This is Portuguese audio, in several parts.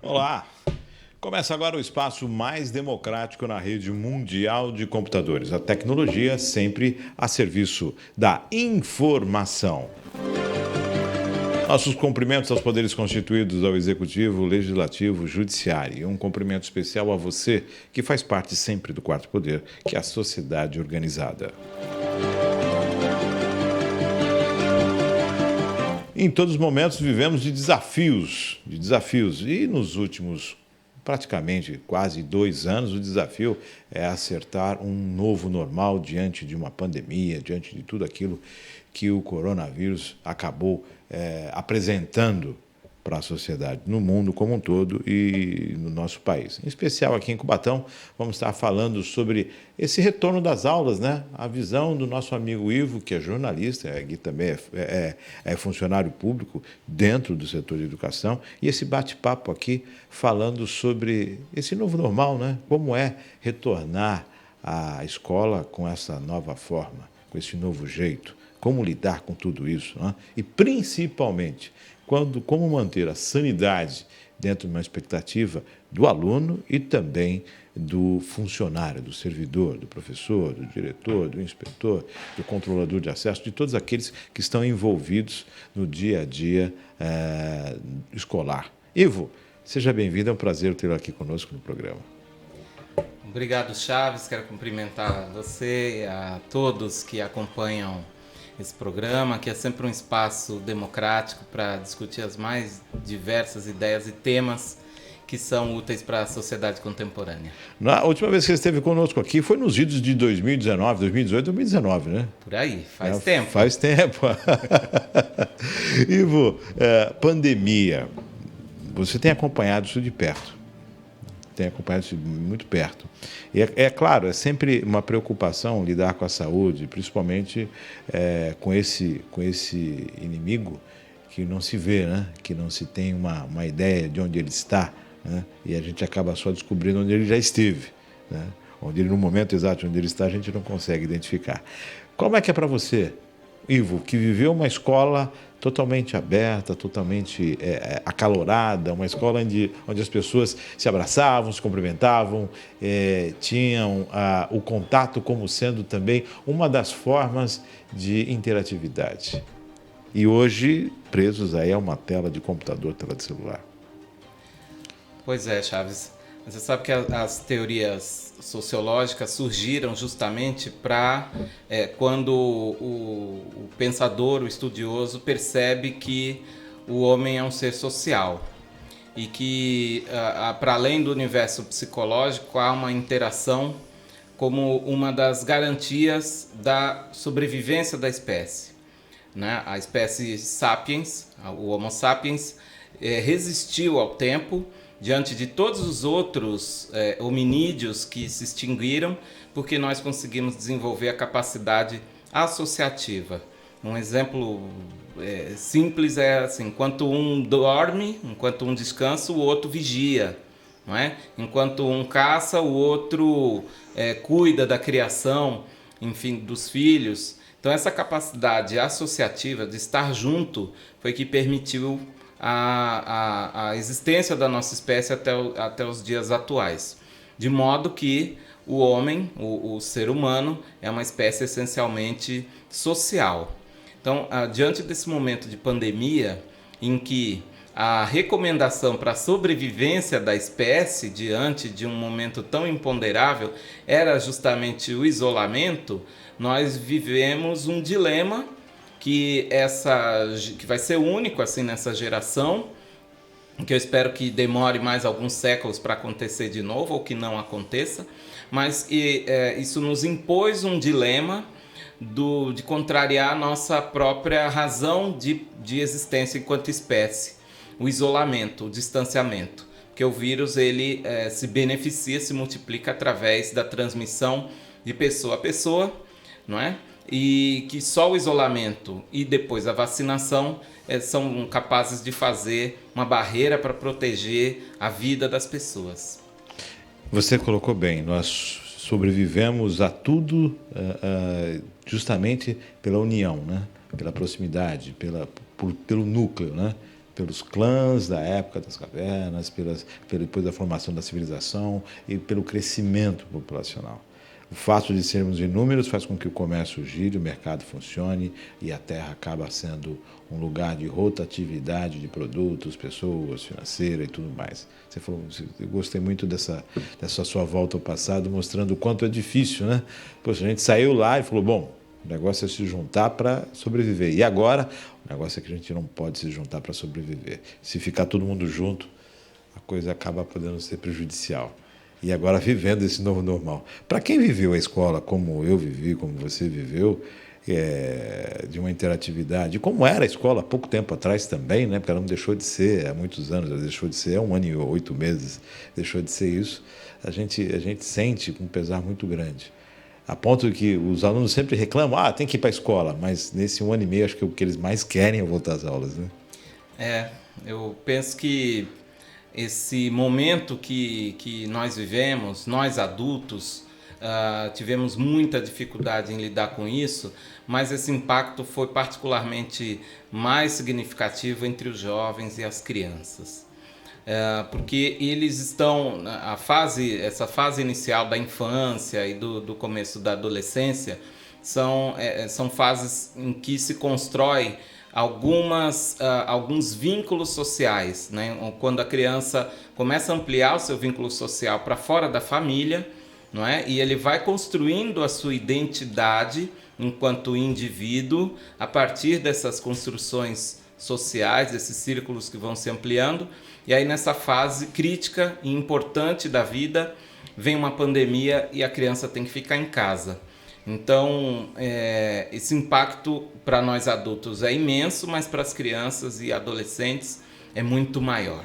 Olá! Começa agora o espaço mais democrático na rede mundial de computadores. A tecnologia sempre a serviço da informação. Nossos cumprimentos aos poderes constituídos, ao Executivo, Legislativo, Judiciário. E um cumprimento especial a você, que faz parte sempre do quarto poder, que é a sociedade organizada. Em todos os momentos vivemos de desafios. E nos últimos praticamente quase 2 anos, o desafio é acertar um novo normal diante de uma pandemia, diante de tudo aquilo que o coronavírus acabou apresentando para a sociedade, no mundo como um todo e no nosso país. Em especial aqui em Cubatão, vamos estar falando sobre esse retorno das aulas, né? A visão do nosso amigo Ivo, que é jornalista, aqui também é funcionário público dentro do setor de educação, e esse bate-papo aqui falando sobre esse novo normal, né? Como é retornar à escola com essa nova forma, com esse novo jeito, como lidar com tudo isso, né? E principalmente como manter a sanidade dentro de uma expectativa do aluno e também do funcionário, do servidor, do professor, do diretor, do inspetor, do controlador de acesso, de todos aqueles que estão envolvidos no dia a dia escolar. Ivo, seja bem-vindo, é um prazer tê-lo aqui conosco no programa. Obrigado, Chaves. Quero cumprimentar você e a todos que acompanham esse programa, que é sempre um espaço democrático para discutir as mais diversas ideias e temas que são úteis para a sociedade contemporânea. Na última vez que você esteve conosco aqui foi nos idos de 2019, 2018, 2019, né? Por aí, faz tempo. Faz tempo. Ivo, pandemia, você tem acompanhado isso de perto. Tem acompanhado isso muito perto. E é claro, é sempre uma preocupação lidar com a saúde, principalmente com esse inimigo que não se vê, né? Que não se tem uma ideia de onde ele está, né? E a gente acaba só descobrindo onde ele já esteve, né? Onde ele, no momento exato onde ele está, a gente não consegue identificar. Como é que é para você, Ivo, que viveu uma escola totalmente aberta, totalmente acalorada, uma escola onde as pessoas se abraçavam, se cumprimentavam, tinham o contato como sendo também uma das formas de interatividade. E hoje, presos aí a uma tela de computador, tela de celular. Pois é, Chaves. Você sabe que as teorias sociológicas surgiram justamente para quando o pensador, o estudioso, percebe que o homem é um ser social e que, para além do universo psicológico, há uma interação como uma das garantias da sobrevivência da espécie, né? A espécie sapiens, o Homo sapiens, resistiu ao tempo diante de todos os outros hominídeos que se extinguiram, porque nós conseguimos desenvolver a capacidade associativa. Um exemplo simples é assim: enquanto um dorme, enquanto um descansa, o outro vigia, não é? Enquanto um caça, o outro cuida da criação, enfim, dos filhos. Então essa capacidade associativa de estar junto foi que permitiu a existência da nossa espécie até os dias atuais. De modo que o homem, o ser humano, é uma espécie essencialmente social. Então, diante desse momento de pandemia, em que a recomendação para a sobrevivência da espécie, diante de um momento tão imponderável, era justamente o isolamento, nós vivemos um dilema que vai ser único assim nessa geração, que eu espero que demore mais alguns séculos para acontecer de novo, ou que não aconteça, mas isso nos impôs um dilema de contrariar a nossa própria razão de existência enquanto espécie, o isolamento, o distanciamento, porque o vírus ele se beneficia, se multiplica através da transmissão de pessoa a pessoa, não é? E que só o isolamento e depois a vacinação são capazes de fazer uma barreira para proteger a vida das pessoas. Você colocou bem, nós sobrevivemos a tudo justamente pela união, né? Pela proximidade, pelo núcleo, né? pelos clãs da época das cavernas, depois da formação da civilização e pelo crescimento populacional. O fato de sermos inúmeros faz com que o comércio gire, o mercado funcione e a Terra acaba sendo um lugar de rotatividade de produtos, pessoas, financeira e tudo mais. Você falou, eu gostei muito dessa sua volta ao passado, mostrando o quanto é difícil, né? Poxa, a gente saiu lá e falou, bom, o negócio é se juntar para sobreviver. E agora, o negócio é que a gente não pode se juntar para sobreviver. Se ficar todo mundo junto, a coisa acaba podendo ser prejudicial. E agora vivendo esse novo normal. Para quem viveu a escola como eu vivi, como você viveu, de uma interatividade, como era a escola há pouco tempo atrás também, né? Porque ela não deixou de ser há muitos anos, ela deixou de ser há 1 ano e 8 meses, deixou de ser isso, a gente sente com um pesar muito grande. A ponto de que os alunos sempre reclamam, tem que ir para a escola, mas nesse 1 ano e meio acho que o que eles mais querem é voltar às aulas, né? Eu penso que esse momento que nós vivemos, nós adultos, tivemos muita dificuldade em lidar com isso, mas esse impacto foi particularmente mais significativo entre os jovens e as crianças. Porque eles estão, essa fase inicial da infância e do começo da adolescência, são fases em que se constrói alguns vínculos sociais, né? Quando a criança começa a ampliar o seu vínculo social para fora da família, não é? E ele vai construindo a sua identidade enquanto indivíduo a partir dessas construções sociais, desses círculos que vão se ampliando. E aí nessa fase crítica e importante da vida vem uma pandemia e a criança tem que ficar em casa. Então, esse impacto para nós adultos é imenso, mas para as crianças e adolescentes é muito maior.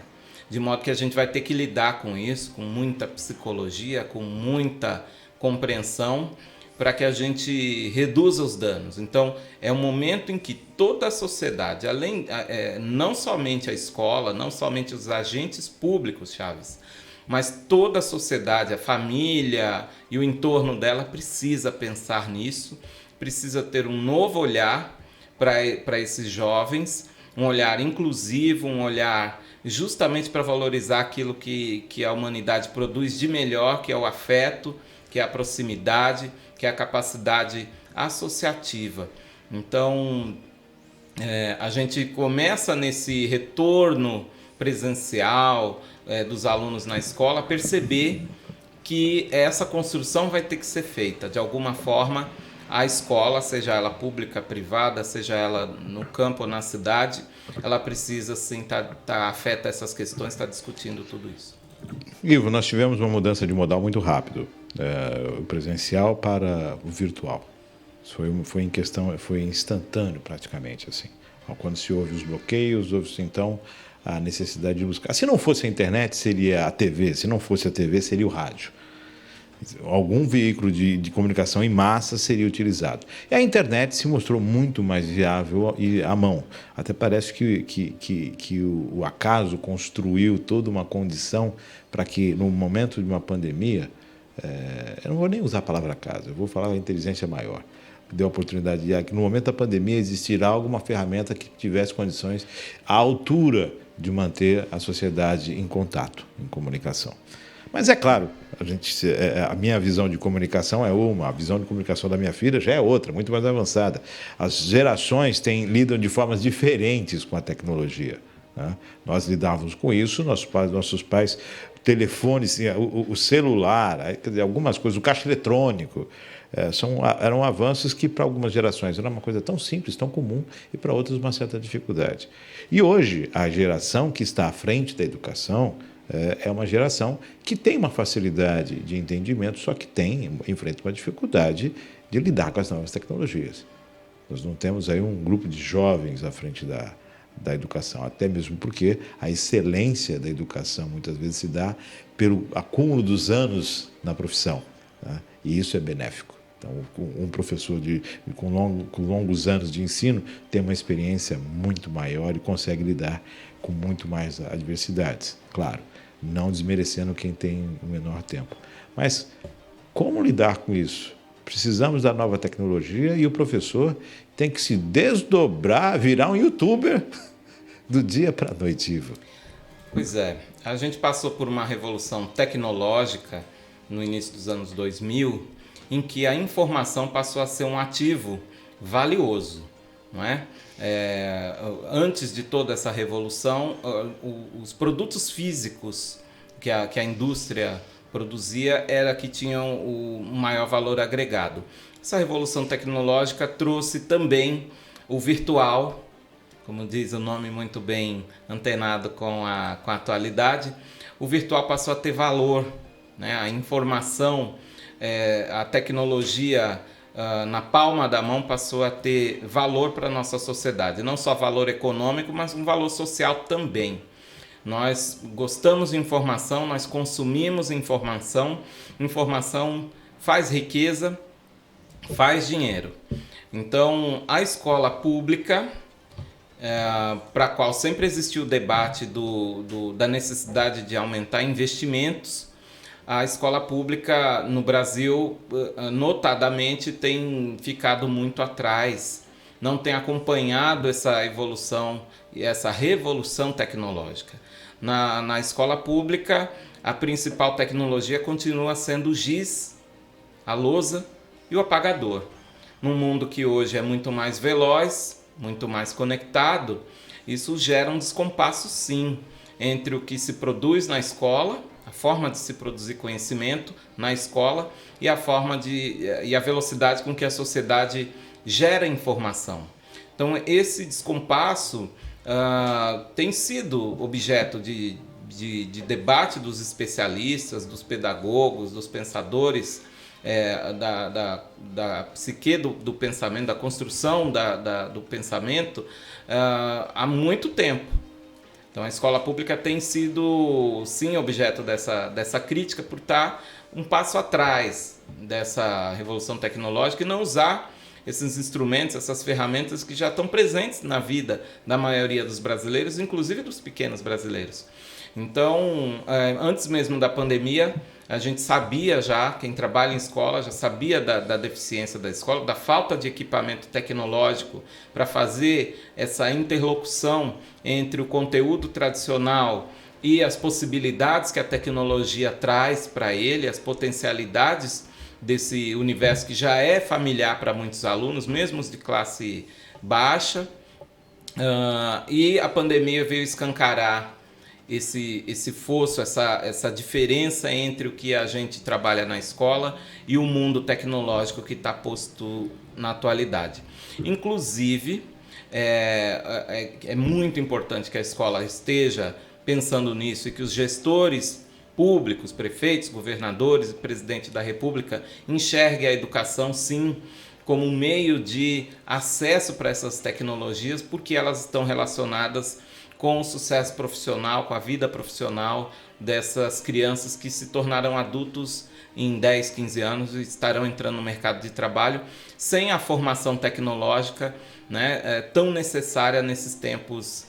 De modo que a gente vai ter que lidar com isso, com muita psicologia, com muita compreensão, para que a gente reduza os danos. Então, é um momento em que toda a sociedade, não somente a escola, não somente os agentes públicos, Chaves, mas toda a sociedade, a família e o entorno dela precisa pensar nisso, precisa ter um novo olhar para esses jovens, um olhar inclusivo, um olhar justamente para valorizar aquilo que a humanidade produz de melhor, que é o afeto, que é a proximidade, que é a capacidade associativa. Então, a gente começa nesse retorno presencial dos alunos na escola a perceber que essa construção vai ter que ser feita. De alguma forma, a escola, seja ela pública, privada, seja ela no campo ou na cidade, ela precisa sim tá afeta essas questões, está discutindo tudo isso. Ivo, nós tivemos uma mudança de modal muito rápido, o presencial para o virtual. Foi instantâneo praticamente, assim. Quando se houve os bloqueios, houve-se então a necessidade de buscar. Se não fosse a internet, seria a TV. Se não fosse a TV, seria o rádio. Algum veículo de comunicação em massa seria utilizado. E a internet se mostrou muito mais viável e à mão. Até parece que o acaso construiu toda uma condição para que, no momento de uma pandemia, eu não vou nem usar a palavra acaso, eu vou falar a inteligência maior, deu a oportunidade de que no momento da pandemia existirá alguma ferramenta que tivesse condições à altura de manter a sociedade em contato, em comunicação. Mas é claro, a minha visão de comunicação é uma, a visão de comunicação da minha filha já é outra, muito mais avançada. As gerações lidam de formas diferentes com a tecnologia, né? Nós lidávamos com isso, nossos pais, o telefone, o celular, quer dizer, algumas coisas, o caixa eletrônico, eram avanços que para algumas gerações era uma coisa tão simples, tão comum, e para outras uma certa dificuldade. E hoje, a geração que está à frente da educação é uma geração que tem uma facilidade de entendimento, só que enfrenta uma dificuldade de lidar com as novas tecnologias. Nós não temos aí um grupo de jovens à frente da educação, até mesmo porque a excelência da educação muitas vezes se dá pelo acúmulo dos anos na profissão, né? E isso é benéfico. Então, um professor com longos anos de ensino tem uma experiência muito maior e consegue lidar com muito mais adversidades. Claro, não desmerecendo quem tem o menor tempo. Mas como lidar com isso? Precisamos da nova tecnologia e o professor tem que se desdobrar, virar um youtuber, do dia para a noite, Ivo. Pois é, a gente passou por uma revolução tecnológica no início dos anos 2000, em que a informação passou a ser um ativo valioso, não é? Antes de toda essa revolução, os produtos físicos que a indústria produzia era que tinham o maior valor agregado. Essa revolução tecnológica trouxe também o virtual, como diz o nome muito bem antenado com a atualidade. O virtual passou a ter valor, né? A informação, a tecnologia na palma da mão passou a ter valor para a nossa sociedade. Não só valor econômico, mas um valor social também. Nós gostamos de informação, nós consumimos informação. Informação faz riqueza, faz dinheiro. Então, a escola pública, para a qual sempre existiu o debate da necessidade de aumentar investimentos, a escola pública no Brasil, notadamente, tem ficado muito atrás, não tem acompanhado essa evolução e essa revolução tecnológica. Na escola pública, a principal tecnologia continua sendo o giz, a lousa e o apagador. Num mundo que hoje é muito mais veloz, muito mais conectado, isso gera um descompasso, sim, entre o que se produz na escola, a forma de se produzir conhecimento na escola e a velocidade com que a sociedade gera informação. Então, esse descompasso tem sido objeto de debate dos especialistas, dos pedagogos, dos pensadores, da psique do pensamento, da construção do pensamento há muito tempo. Então a escola pública tem sido sim objeto dessa crítica por estar um passo atrás dessa revolução tecnológica e não usar esses instrumentos, essas ferramentas que já estão presentes na vida da maioria dos brasileiros, inclusive dos pequenos brasileiros. Então, antes mesmo da pandemia, a gente sabia já, quem trabalha em escola já sabia da deficiência da escola, da falta de equipamento tecnológico para fazer essa interlocução entre o conteúdo tradicional e as possibilidades que a tecnologia traz para ele, as potencialidades desse universo que já é familiar para muitos alunos, mesmo os de classe baixa. E a pandemia veio escancarar esse fosso, essa diferença entre o que a gente trabalha na escola e o mundo tecnológico que está posto na atualidade. Inclusive, é muito importante que a escola esteja pensando nisso e que os gestores públicos, prefeitos, governadores e presidente da República enxerguem a educação, sim, como um meio de acesso para essas tecnologias, porque elas estão relacionadas com o sucesso profissional, com a vida profissional dessas crianças que se tornarão adultos em 10, 15 anos e estarão entrando no mercado de trabalho sem a formação tecnológica, né, tão necessária nesses tempos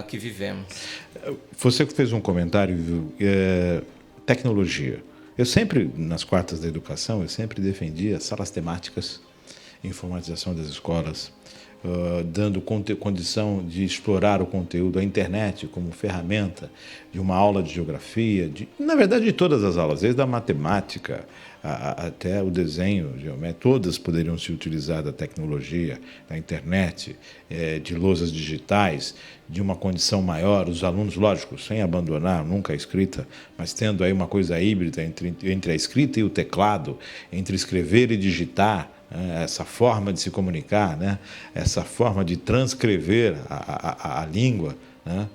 que vivemos. Você fez um comentário, tecnologia. Eu sempre, nas quartas da educação, eu sempre defendia salas temáticas, informatização das escolas, dando condição de explorar o conteúdo, a internet como ferramenta de uma aula de geografia, na verdade de todas as aulas, desde a matemática até o desenho geométrico, todas poderiam se utilizar da tecnologia, da internet, de lousas digitais, de uma condição maior, os alunos, lógico, sem abandonar nunca a escrita, mas tendo aí uma coisa híbrida entre a escrita e o teclado, entre escrever e digitar, essa forma de se comunicar, né? Essa forma de transcrever a língua, né?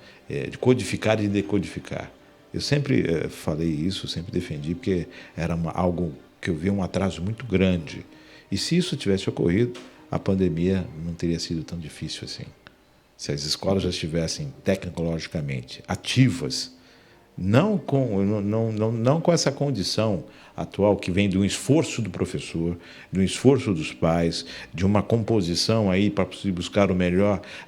De codificar e decodificar. Eu sempre falei isso, sempre defendi, porque era algo que eu via um atraso muito grande. E se isso tivesse ocorrido, a pandemia não teria sido tão difícil assim. Se as escolas já estivessem tecnologicamente ativas, não com essa condição atual que vem de um esforço do professor, de um esforço dos pais, de uma composição aí para buscar a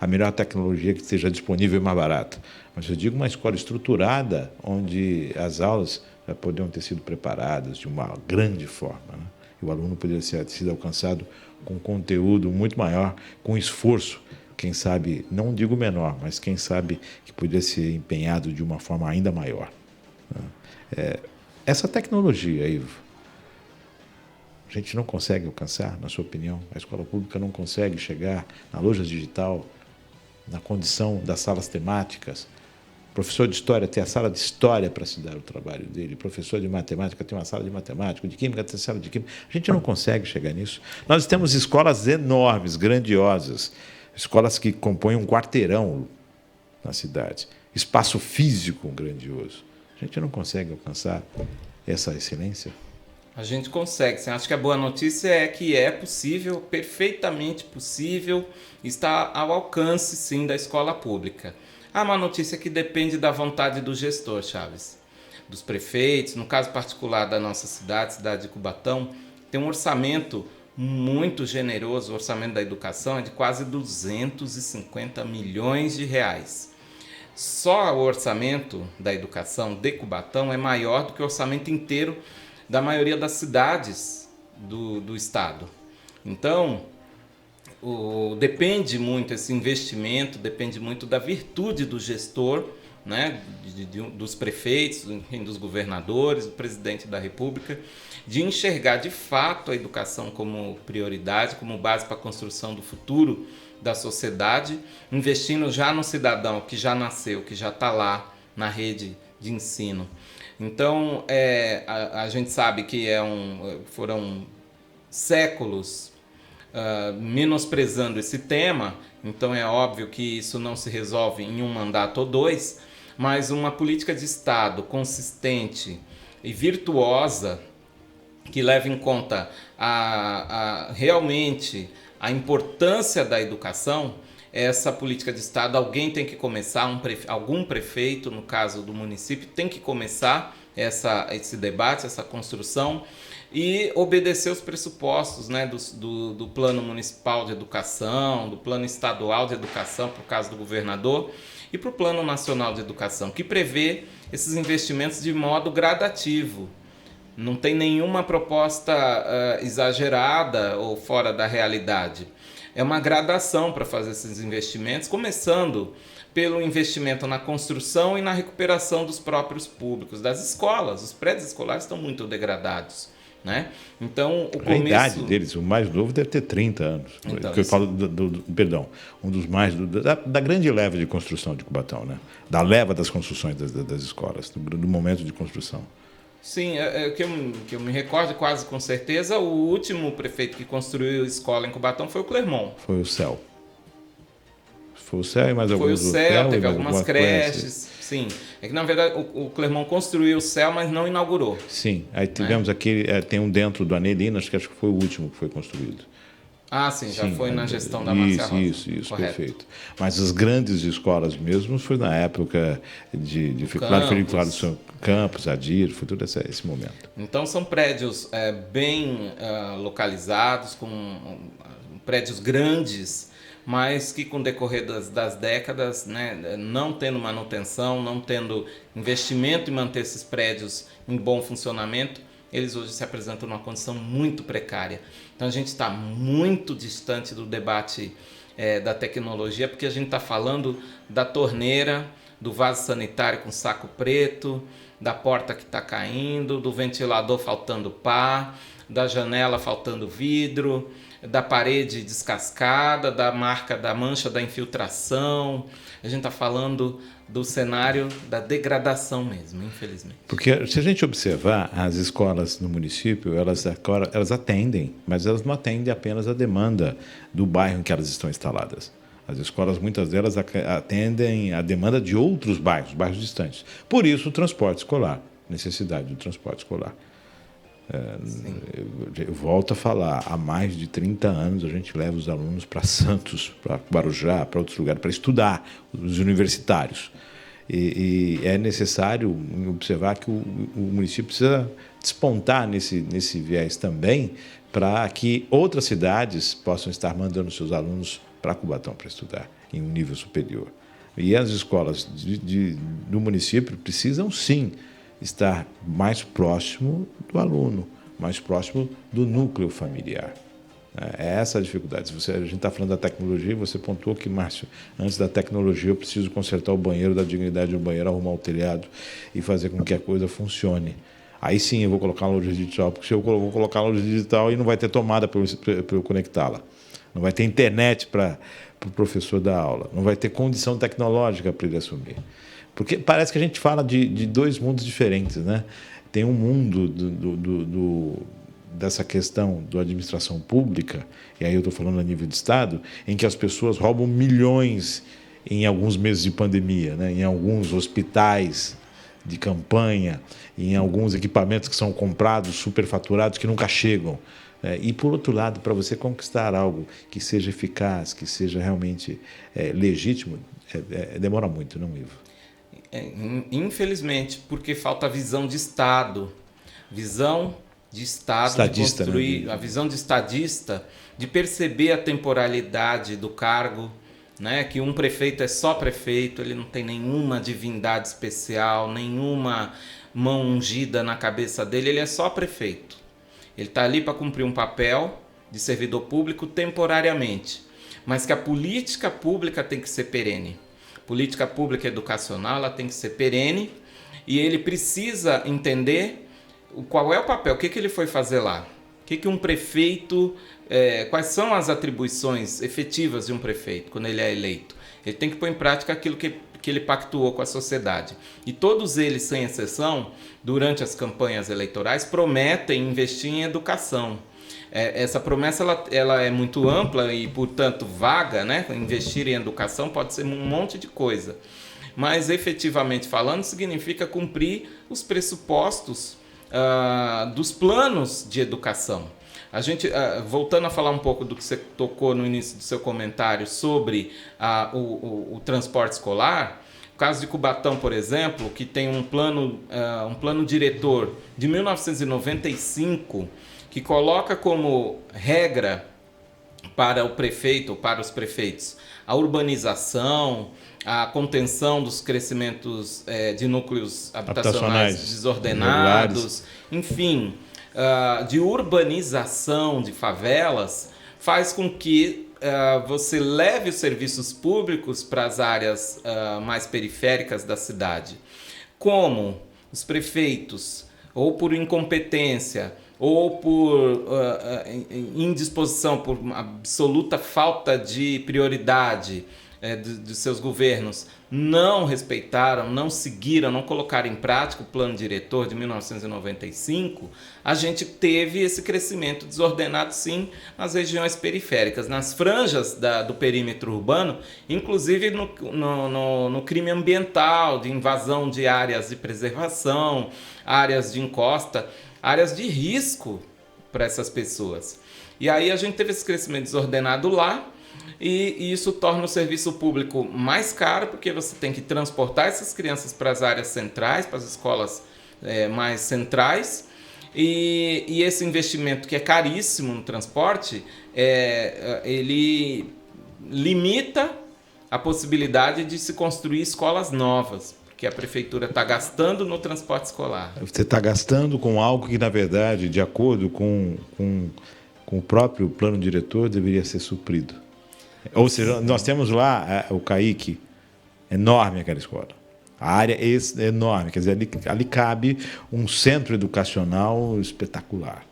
melhor tecnologia que esteja disponível e mais barata. Mas eu digo uma escola estruturada, onde as aulas poderiam ter sido preparadas de uma grande forma, né? E o aluno poderia ter sido alcançado com conteúdo muito maior, com esforço, quem sabe, não digo menor, mas quem sabe que poderia ser empenhado de uma forma ainda maior. Essa tecnologia, Ivo, a gente não consegue alcançar, na sua opinião? A escola pública não consegue chegar na lousa digital, na condição das salas temáticas? O professor de história tem a sala de história para se dar o trabalho dele, o professor de matemática tem uma sala de matemática, de química tem a sala de química. A gente não consegue chegar nisso. Nós temos escolas enormes, grandiosas, escolas que compõem um quarteirão na cidade, espaço físico grandioso. A gente não consegue alcançar essa excelência? A gente consegue. Sim. Acho que a boa notícia é que é possível, perfeitamente possível, está ao alcance, sim, da escola pública. A má notícia é que depende da vontade do gestor, Chaves, dos prefeitos. No caso particular da nossa cidade, cidade de Cubatão, tem um orçamento muito generoso. O orçamento da educação é de quase 250 milhões de reais. Só o orçamento da educação de Cubatão é maior do que o orçamento inteiro da maioria das cidades do estado. Então, depende muito esse investimento, depende muito da virtude do gestor, né, dos prefeitos, enfim, dos governadores, do presidente da República, de enxergar de fato a educação como prioridade, como base para a construção do futuro da sociedade, investindo já no cidadão que já nasceu, que já está lá na rede de ensino. Então, a gente sabe que foram séculos menosprezando esse tema, então é óbvio que isso não se resolve em um mandato ou dois, mas uma política de Estado consistente e virtuosa, que leva em conta realmente a importância da educação. Essa política de Estado, alguém tem que começar, algum prefeito, no caso do município, tem que começar esse debate, essa construção, e obedecer os pressupostos, né, do Plano Municipal de Educação, do Plano Estadual de Educação, por caso do governador, e para o Plano Nacional de Educação, que prevê esses investimentos de modo gradativo. Não tem nenhuma proposta exagerada ou fora da realidade. É uma gradação para fazer esses investimentos, começando pelo investimento na construção e na recuperação dos próprios públicos, das escolas. Os prédios escolares estão muito degradados, né? Então, a idade deles, o mais novo deve ter 30 anos. Então, eu falo perdão, um dos mais da grande leva de construção de Cubatão, né? Da leva das construções das escolas, do momento de construção. Sim, que eu me recordo quase com certeza, o último prefeito que construiu escola em Cubatão foi o Clermont. Foi o CEL. Foi o CEL e mais alguns. Foi o CEL, teve algumas creches. Sim, é que na verdade o Clermont construiu o CEL, mas não inaugurou. Sim, aí tivemos tem um dentro do Anelina, acho que foi o último que foi construído. Ah, sim, já foi na gestão da Márcia Rosa. Isso, perfeito. Mas as grandes escolas mesmo foi na época de Claro São Campos, Adir, foi todo esse momento. Então são prédios bem localizados, com prédios grandes, mas que com o decorrer das décadas, né, não tendo manutenção, não tendo investimento em manter esses prédios em bom funcionamento, eles hoje se apresentam numa condição muito precária. Então a gente está muito distante do debate da tecnologia, porque a gente está falando da torneira, do vaso sanitário com saco preto, da porta que está caindo, do ventilador faltando pá, da janela faltando vidro, da parede descascada, da mancha da infiltração. A gente está falando do cenário da degradação mesmo, infelizmente. Porque se a gente observar, as escolas no município, elas atendem, mas elas não atendem apenas a demanda do bairro em que elas estão instaladas. As escolas, muitas delas, atendem a demanda de outros bairros distantes. Por isso, o transporte escolar, necessidade do transporte escolar. Eu volto a falar, há mais de 30 anos a gente leva os alunos para Santos, para Guarujá, para outros lugares, para estudar, os universitários. E é necessário observar que o município precisa despontar nesse viés também, para que outras cidades possam estar mandando seus alunos para Cubatão para estudar em um nível superior. E as escolas do município precisam, sim, estar mais próximo do aluno, mais próximo do núcleo familiar. É essa a dificuldade. A gente está falando da tecnologia e você pontuou que, Márcio, antes da tecnologia eu preciso consertar o banheiro, dar dignidade ao banheiro, arrumar o telhado e fazer com que a coisa funcione. Aí sim eu vou colocar uma loja digital, porque se eu vou colocar uma loja digital e não vai ter tomada para eu conectá-la. Não vai ter internet para o professor dar aula. Não vai ter condição tecnológica para ele assumir. Porque parece que a gente fala de dois mundos diferentes, né? Tem um mundo dessa questão da administração pública, e aí eu estou falando a nível de Estado, em que as pessoas roubam milhões em alguns meses de pandemia, né? Em alguns hospitais de campanha, em alguns equipamentos que são comprados, superfaturados, que nunca chegam. E, por outro lado, para você conquistar algo que seja eficaz, que seja realmente legítimo, demora muito, não, Ivo? Infelizmente, porque falta visão de Estado. Visão de Estado, Estadista, de construir, né? a visão de estadista, de perceber a temporalidade do cargo, né? Que um prefeito é só prefeito, ele não tem nenhuma divindade especial, nenhuma mão ungida na cabeça dele, ele é só prefeito. Ele está ali para cumprir um papel de servidor público temporariamente, mas que a política pública tem que ser perene. Política pública educacional ela tem que ser perene e ele precisa entender qual é o papel, o que ele foi fazer lá, o que um prefeito, quais são as atribuições efetivas de um prefeito quando ele é eleito. Ele tem que pôr em prática aquilo que ele pactuou com a sociedade. E todos eles, sem exceção, durante as campanhas eleitorais, prometem investir em educação. Essa promessa ela é muito ampla e, portanto, vaga, né? Investir em educação pode ser um monte de coisa. Mas, efetivamente falando, significa cumprir os pressupostos dos planos de educação. A gente, voltando a falar um pouco do que você tocou no início do seu comentário sobre o transporte escolar, o caso de Cubatão, por exemplo, que tem um plano diretor de 1995 que coloca como regra para o prefeito ou para os prefeitos a urbanização, a contenção dos crescimentos de núcleos habitacionais desordenados, enfim, de urbanização de favelas, faz com que você leve os serviços públicos para as áreas mais periféricas da cidade. Como os prefeitos, ou por incompetência, ou por indisposição, por absoluta falta de prioridade dos seus governos, não respeitaram, não seguiram, não colocaram em prática o plano diretor de 1995, a gente teve esse crescimento desordenado, sim, nas regiões periféricas, nas franjas do perímetro urbano, inclusive no crime ambiental, de invasão de áreas de preservação, áreas de encosta, áreas de risco para essas pessoas. E aí a gente teve esse crescimento desordenado lá, e isso torna o serviço público mais caro, porque você tem que transportar essas crianças para as áreas centrais, para as escolas mais centrais, e esse investimento que é caríssimo no transporte, ele limita a possibilidade de se construir escolas novas, porque a prefeitura está gastando no transporte escolar. Você está gastando com algo que, na verdade, de acordo com o próprio plano diretor, deveria ser suprido. Ou seja, nós temos lá o CAIC, enorme aquela escola. A área é enorme, quer dizer, ali cabe um centro educacional espetacular.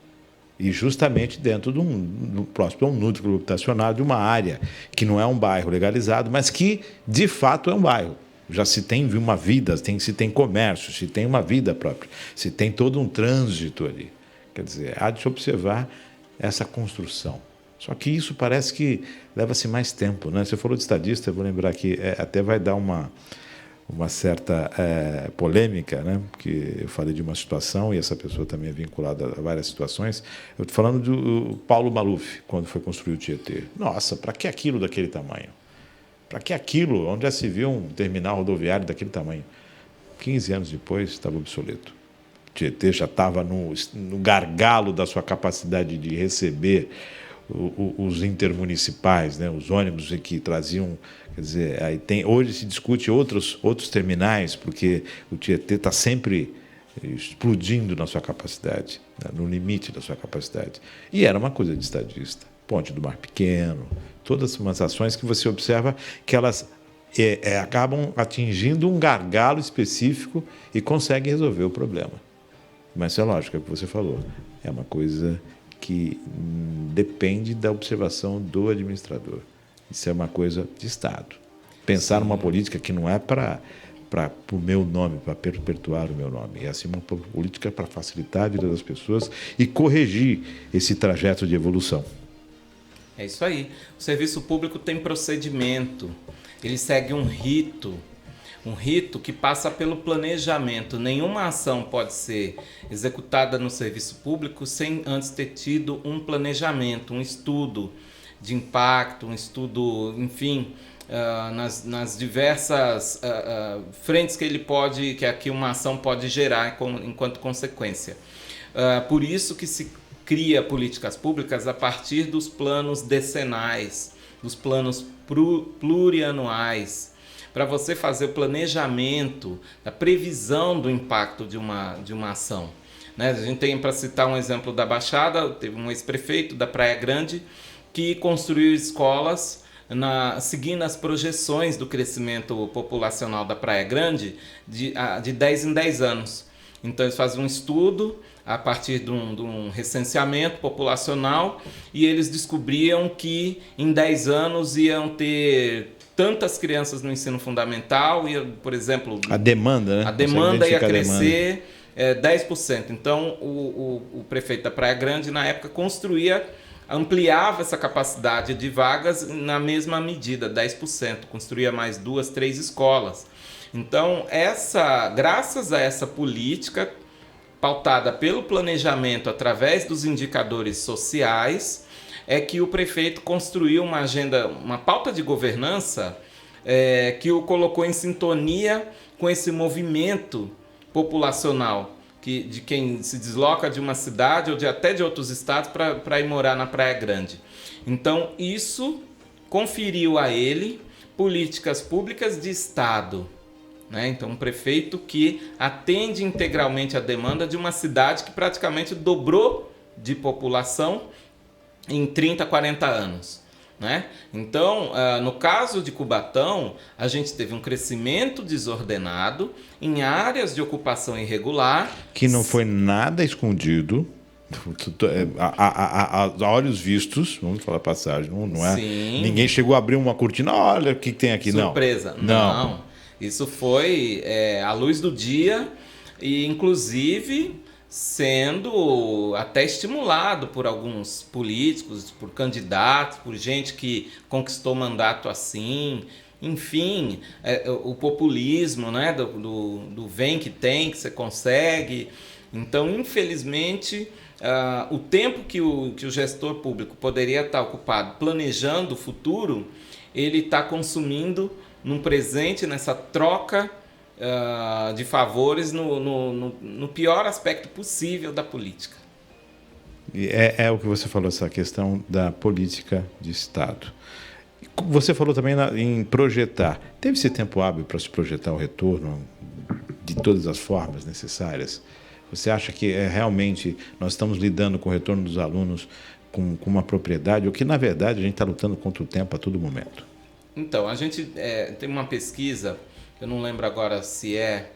E justamente dentro do próximo núcleo habitacional de uma área que não é um bairro legalizado, mas que, de fato, é um bairro. Já se tem uma vida, se tem comércio, se tem uma vida própria, se tem todo um trânsito ali. Quer dizer, há de se observar essa construção. Só que isso parece que leva-se mais tempo, né? Você falou de estadista, eu vou lembrar que até vai dar uma certa polêmica, né? Porque eu falei de uma situação e essa pessoa também é vinculada a várias situações. Eu estou falando do Paulo Maluf, quando foi construído o Tietê. Nossa, para que aquilo daquele tamanho? Para que aquilo? Onde já se viu um terminal rodoviário daquele tamanho? 15 anos depois, estava obsoleto. O Tietê já estava no gargalo da sua capacidade de receber os intermunicipais, né, os ônibus que traziam, quer dizer, hoje se discute outros terminais, porque o Tietê está sempre explodindo na sua capacidade, né, no limite da sua capacidade. E era uma coisa de estadista. Ponte do Mar Pequeno, todas umas ações que você observa que elas acabam atingindo um gargalo específico e conseguem resolver o problema. Mas é lógico, é o que você falou, é uma coisa que depende da observação do administrador. Isso é uma coisa de Estado. Pensar numa política que não é para o meu nome, para perpetuar o meu nome. É assim uma política para facilitar a vida das pessoas e corrigir esse trajeto de evolução. É isso aí. O serviço público tem procedimento, ele segue um rito que passa pelo planejamento. Nenhuma ação pode ser executada no serviço público sem antes ter tido um planejamento, um estudo de impacto, um estudo, enfim, nas diversas frentes que aqui uma ação pode gerar enquanto consequência. Por isso que se cria políticas públicas a partir dos planos decenais, dos planos plurianuais, para você fazer o planejamento, a previsão do impacto de uma ação. Né? A gente tem, para citar um exemplo da Baixada, teve um ex-prefeito da Praia Grande que construiu escolas seguindo as projeções do crescimento populacional da Praia Grande de 10 em 10 anos. Então eles fazem um estudo a partir de um recenseamento populacional e eles descobriam que em 10 anos iam ter tantas crianças no ensino fundamental, por exemplo... A demanda, né? A demanda ia crescer 10%. Então o prefeito da Praia Grande na época ampliava essa capacidade de vagas na mesma medida, 10%, construía mais 2, 3 escolas. Então, graças a essa política pautada pelo planejamento através dos indicadores sociais, é que o prefeito construiu uma agenda, uma pauta de governança que o colocou em sintonia com esse movimento populacional de quem se desloca de uma cidade ou até de outros estados para ir morar na Praia Grande. Então, isso conferiu a ele políticas públicas de Estado. Né? Então, um prefeito que atende integralmente a demanda de uma cidade que praticamente dobrou de população em 30, 40 anos. Né? Então, no caso de Cubatão, a gente teve um crescimento desordenado em áreas de ocupação irregular. Que não foi nada escondido, a olhos vistos, vamos falar a passagem, não é? Sim. Ninguém chegou a abrir uma cortina, olha o que tem aqui, surpresa. Não. Isso foi à luz do dia e, inclusive, sendo até estimulado por alguns políticos, por candidatos, por gente que conquistou mandato assim. Enfim, o populismo, né, do vem que tem, que você consegue. Então, infelizmente, o tempo que o gestor público poderia estar ocupado planejando o futuro, ele está consumindo num presente, nessa troca de favores no pior aspecto possível da política. É o que você falou, essa questão da política de Estado. Você falou também em projetar. Teve esse tempo hábil para se projetar o retorno de todas as formas necessárias? Você acha que realmente nós estamos lidando com o retorno dos alunos com uma propriedade, ou que, na verdade, a gente está lutando contra o tempo a todo momento? Então, a gente tem uma pesquisa, eu não lembro agora se é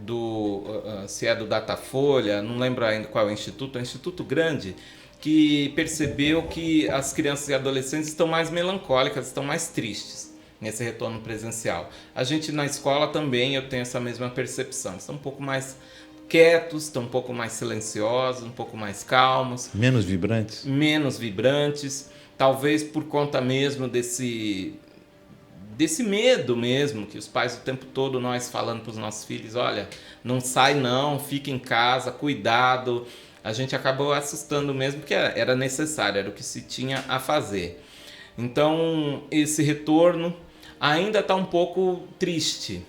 do Datafolha, não lembro ainda qual é o Instituto Grande, que percebeu que as crianças e adolescentes estão mais melancólicas, estão mais tristes nesse retorno presencial. A gente na escola também, eu tenho essa mesma percepção, estão um pouco mais quietos, estão um pouco mais silenciosos, um pouco mais calmos. Menos vibrantes? Menos vibrantes, talvez por conta mesmo desse medo mesmo, que os pais o tempo todo nós falando para os nossos filhos, olha, não sai não, fica em casa, cuidado. A gente acabou assustando mesmo, porque era necessário, era o que se tinha a fazer. Então, esse retorno ainda está um pouco triste,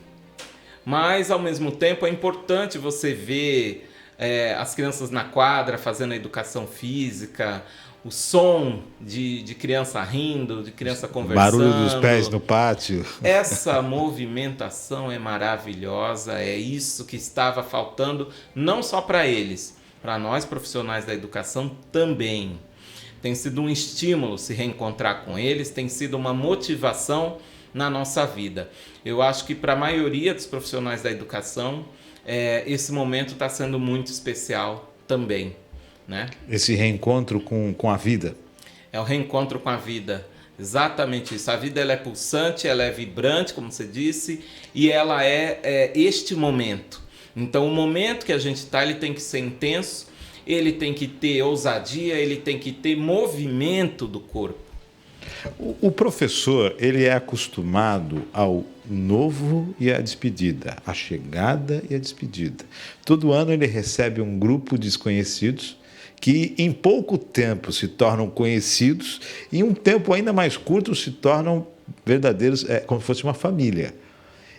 mas ao mesmo tempo é importante você ver as crianças na quadra fazendo a educação física, o som de criança rindo, de criança conversando. Barulho dos pés no pátio. Essa movimentação é maravilhosa, é isso que estava faltando, não só para eles, para nós profissionais da educação também. tem sido um estímulo se reencontrar com eles, tem sido uma motivação na nossa vida. Eu acho que para a maioria dos profissionais da educação, esse momento está sendo muito especial também, né? Esse reencontro com a vida. É o reencontro com a vida, exatamente isso. A vida ela é pulsante, ela é vibrante, como você disse, e ela é este momento. Então o momento que a gente está, ele tem que ser intenso, ele tem que ter ousadia, ele tem que ter movimento do corpo. O professor, ele é acostumado ao novo e à despedida, à chegada e à despedida. Todo ano ele recebe um grupo de desconhecidos que em pouco tempo se tornam conhecidos e em um tempo ainda mais curto se tornam verdadeiros, como se fosse uma família.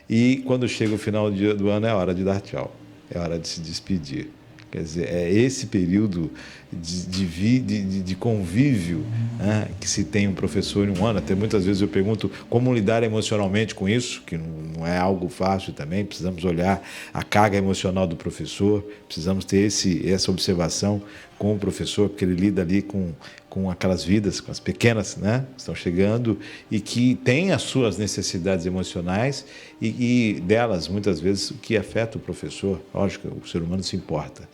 E quando chega o final do ano é hora de dar tchau, é hora de se despedir. Quer dizer, é esse período de convívio, né, que se tem um professor em um ano. Até muitas vezes eu pergunto como lidar emocionalmente com isso, que não é algo fácil também. Precisamos olhar a carga emocional do professor, precisamos ter essa observação com o professor, porque ele lida ali com aquelas vidas, com as pequenas, né, que estão chegando e que têm as suas necessidades emocionais e delas, muitas vezes, o que afeta o professor. Lógico, o ser humano se importa.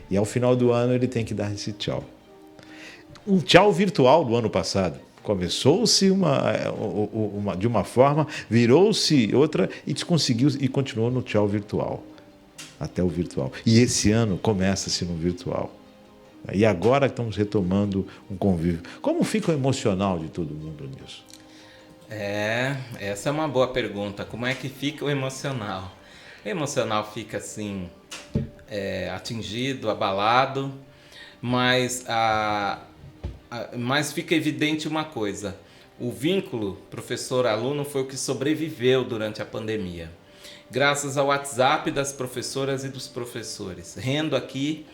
E ao final do ano ele tem que dar esse tchau. Um tchau virtual do ano passado. Começou-se de uma forma, virou-se outra e conseguiu e continuou no tchau virtual. Até o virtual. E esse ano começa-se no virtual. E agora estamos retomando um convívio. Como fica o emocional de todo mundo nisso? Essa é uma boa pergunta. Como é que fica o emocional? O emocional fica assim, atingido, abalado, mas fica evidente uma coisa: o vínculo professor-aluno foi o que sobreviveu durante a pandemia, graças ao WhatsApp das professoras e dos professores. Rendo aqui,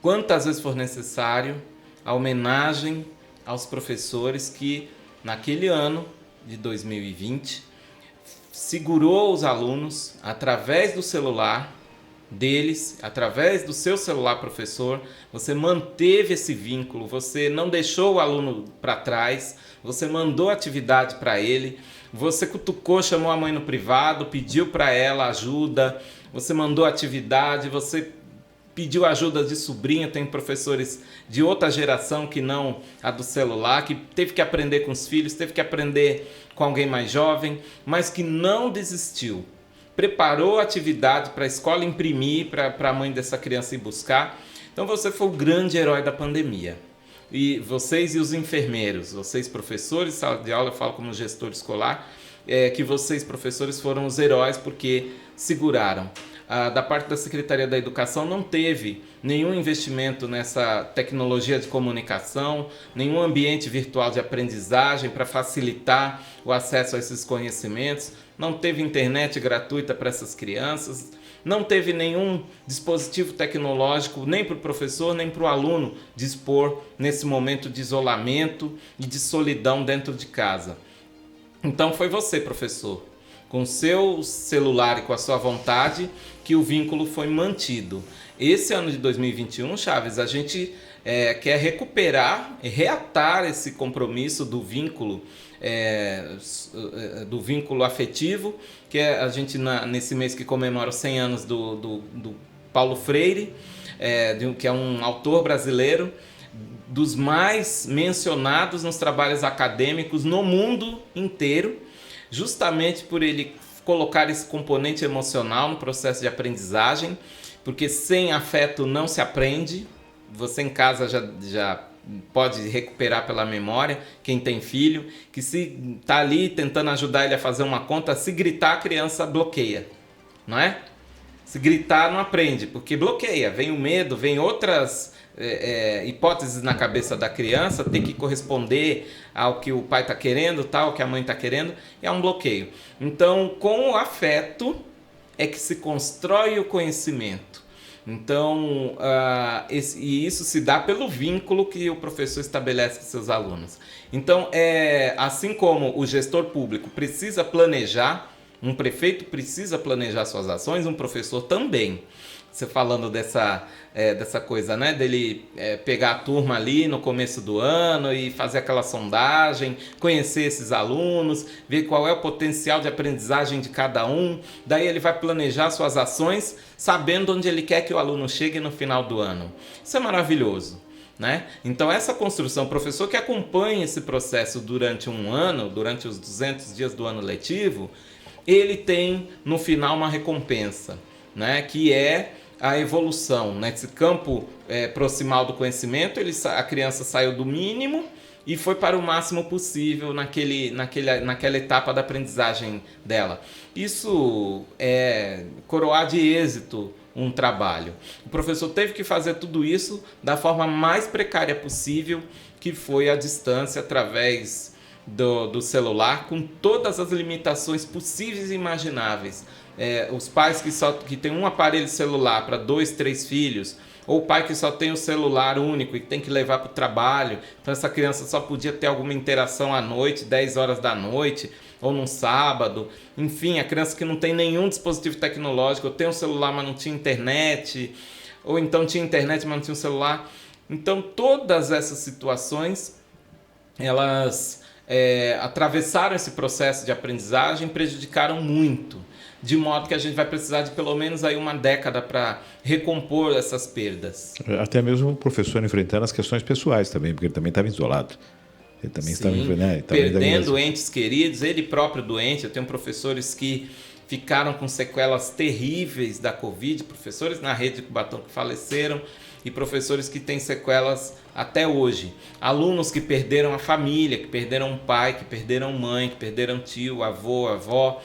quantas vezes for necessário, a homenagem aos professores que, naquele ano de 2020, segurou os alunos através do celular deles, através do seu celular, professor. Você manteve esse vínculo, você não deixou o aluno para trás, você mandou atividade para ele, você cutucou, chamou a mãe no privado, pediu para ela ajuda, você mandou atividade, você pediu ajuda de sobrinho. Tem professores de outra geração que não a do celular, que teve que aprender com os filhos, teve que aprender com alguém mais jovem, mas que não desistiu. Preparou a atividade para a escola imprimir, para a mãe dessa criança ir buscar. Então você foi o grande herói da pandemia. E vocês e os enfermeiros, vocês professores, sala de aula, eu falo como gestor escolar, que vocês professores foram os heróis porque seguraram. Da parte da Secretaria da Educação não teve nenhum investimento nessa tecnologia de comunicação, nenhum ambiente virtual de aprendizagem para facilitar o acesso a esses conhecimentos, não teve internet gratuita para essas crianças, não teve nenhum dispositivo tecnológico nem para o professor nem para o aluno dispor nesse momento de isolamento e de solidão dentro de casa. Então foi você, professor, com o seu celular e com a sua vontade, que o vínculo foi mantido. Esse ano de 2021, Chaves, a gente quer recuperar e reatar esse compromisso do vínculo afetivo, que a gente, nesse mês que comemora os 100 anos do Paulo Freire, que é um autor brasileiro, dos mais mencionados nos trabalhos acadêmicos no mundo inteiro, justamente por ele colocar esse componente emocional no processo de aprendizagem, porque sem afeto não se aprende. Você em casa já pode recuperar pela memória, quem tem filho, que se está ali tentando ajudar ele a fazer uma conta, se gritar a criança bloqueia, não é? Se gritar não aprende, porque bloqueia, vem o medo, vem outras hipóteses na cabeça da criança, tem que corresponder ao que o pai está querendo, tal, que a mãe está querendo, é um bloqueio. Então, com o afeto é que se constrói o conhecimento. Então, e isso se dá pelo vínculo que o professor estabelece com seus alunos. Então, assim como o gestor público precisa planejar, um prefeito precisa planejar suas ações, um professor também. você falando dessa coisa, né? Dele pegar a turma ali no começo do ano e fazer aquela sondagem, conhecer esses alunos, ver qual é o potencial de aprendizagem de cada um. Daí ele vai planejar suas ações, sabendo onde ele quer que o aluno chegue no final do ano. Isso é maravilhoso, né? Então essa construção, o professor que acompanha esse processo durante um ano, durante os 200 dias do ano letivo, ele tem no final uma recompensa, né? Que é a evolução, né? Esse campo proximal do conhecimento, a criança saiu do mínimo e foi para o máximo possível naquela etapa da aprendizagem dela. Isso é coroar de êxito um trabalho. O professor teve que fazer tudo isso da forma mais precária possível, que foi à distância, através do celular, com todas as limitações possíveis e imagináveis. Os pais que têm um aparelho celular para 2, 3 filhos, ou o pai que só tem o celular único e tem que levar para o trabalho, então essa criança só podia ter alguma interação à noite, 10 horas da noite, ou num sábado. Enfim, a criança que não tem nenhum dispositivo tecnológico, ou tem um celular, mas não tinha internet, ou então tinha internet, mas não tinha um celular. Então, todas essas situações, elas atravessaram esse processo de aprendizagem, prejudicaram muito, de modo que a gente vai precisar de pelo menos aí uma década para recompor essas perdas. Até mesmo o professor enfrentando as questões pessoais também, porque ele também estava isolado. Ele também estava perdendo entes queridos, ele próprio doente. Eu tenho professores que ficaram com sequelas terríveis da Covid, professores na rede de Cubatão que faleceram e professores que têm sequelas até hoje. Alunos que perderam a família, que perderam um pai, que perderam mãe, que perderam tio, avô, avó.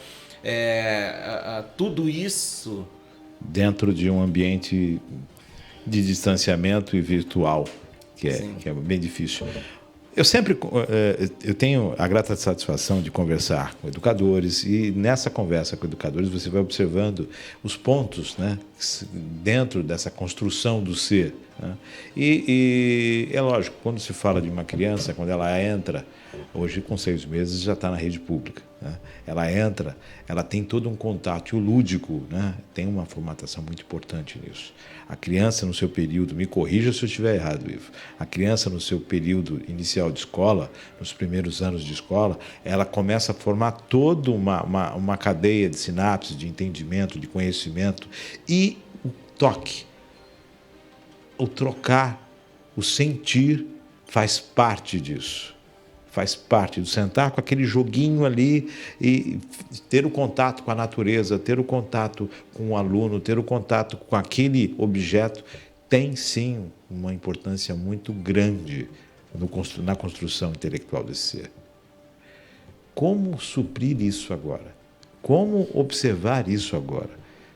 Tudo isso dentro de um ambiente de distanciamento e virtual, que é bem difícil. Eu tenho a grata satisfação de conversar com educadores, e nessa conversa com educadores você vai observando os pontos, né, dentro dessa construção do ser, né? E é lógico, quando se fala de uma criança, quando ela entra, hoje com 6 meses já está na rede pública, né? Ela entra, ela tem todo um contato, e o lúdico, né, tem uma formatação muito importante nisso. A criança no seu período, me corrija se eu estiver errado, Ivo, a criança no seu período inicial de escola, nos primeiros anos de escola, ela começa a formar toda uma cadeia de sinapses, de entendimento, de conhecimento, e o toque, o trocar, o sentir faz parte disso. Faz parte do sentar com aquele joguinho ali e ter o contato com a natureza, ter o contato com o aluno, ter o contato com aquele objeto, tem sim uma importância muito grande na construção intelectual desse ser. Como suprir isso agora? Como observar isso agora?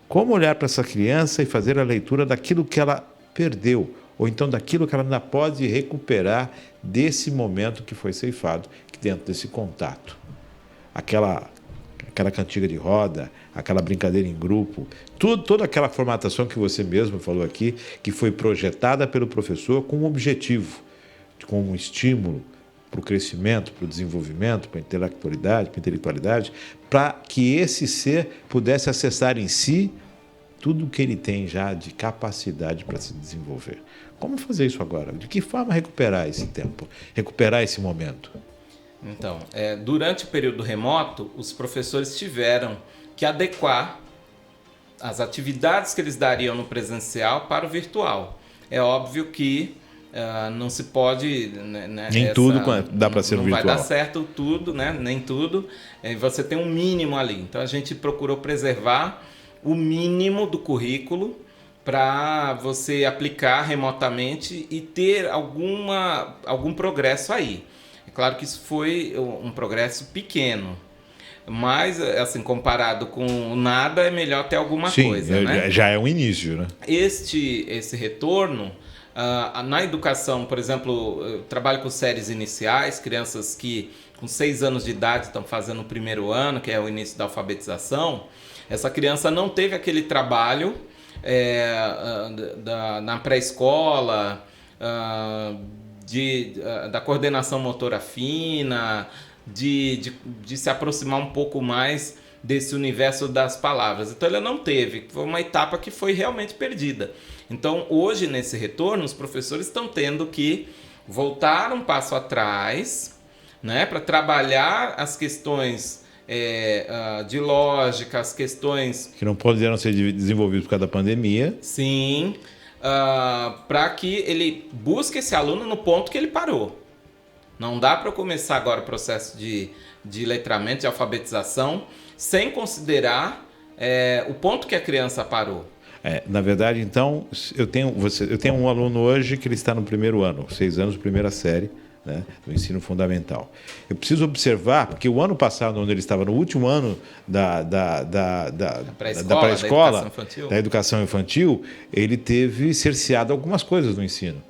Como olhar para essa criança e fazer a leitura daquilo que ela perdeu, ou então daquilo que ela ainda pode recuperar desse momento que foi ceifado, dentro desse contato. Aquela cantiga de roda, aquela brincadeira em grupo, toda aquela formatação que você mesmo falou aqui, que foi projetada pelo professor com um objetivo, com um estímulo para o crescimento, para o desenvolvimento, para a intelectualidade, para que esse ser pudesse acessar em si tudo o que ele tem já de capacidade para se desenvolver. Como fazer isso agora? De que forma recuperar esse tempo? Recuperar esse momento? Então, durante o período remoto, os professores tiveram que adequar as atividades que eles dariam no presencial para o virtual. É óbvio que não se pode... Nem tudo dá para ser no virtual. Não vai dar certo tudo, né? Nem tudo. Você tem um mínimo ali. Então, a gente procurou preservar o mínimo do currículo para você aplicar remotamente e ter algum progresso aí. É claro que isso foi um progresso pequeno, mas, assim, comparado com nada, é melhor ter alguma coisa, né? Já é um início, né? Esse retorno, na educação, por exemplo, eu trabalho com séries iniciais, crianças que com 6 anos de idade estão fazendo o primeiro ano, que é o início da alfabetização. Essa criança não teve aquele trabalho na pré-escola, da coordenação motora fina, de se aproximar um pouco mais desse universo das palavras. Então ele não teve, foi uma etapa que foi realmente perdida. Então hoje nesse retorno os professores estão tendo que voltar um passo atrás, né, para trabalhar as questões de lógica, as questões que não poderam ser desenvolvidos por causa da pandemia. Sim, para que ele busque esse aluno no ponto que ele parou. Não dá para eu começar agora o processo de letramento, de alfabetização, sem considerar o ponto que a criança parou. Na verdade, então, eu tenho um aluno hoje que ele está no primeiro ano, 6 anos, primeira série, né, do ensino fundamental. Eu preciso observar, porque o ano passado, onde ele estava no último ano da pré-escola, da educação infantil, ele teve cerceado algumas coisas no ensino,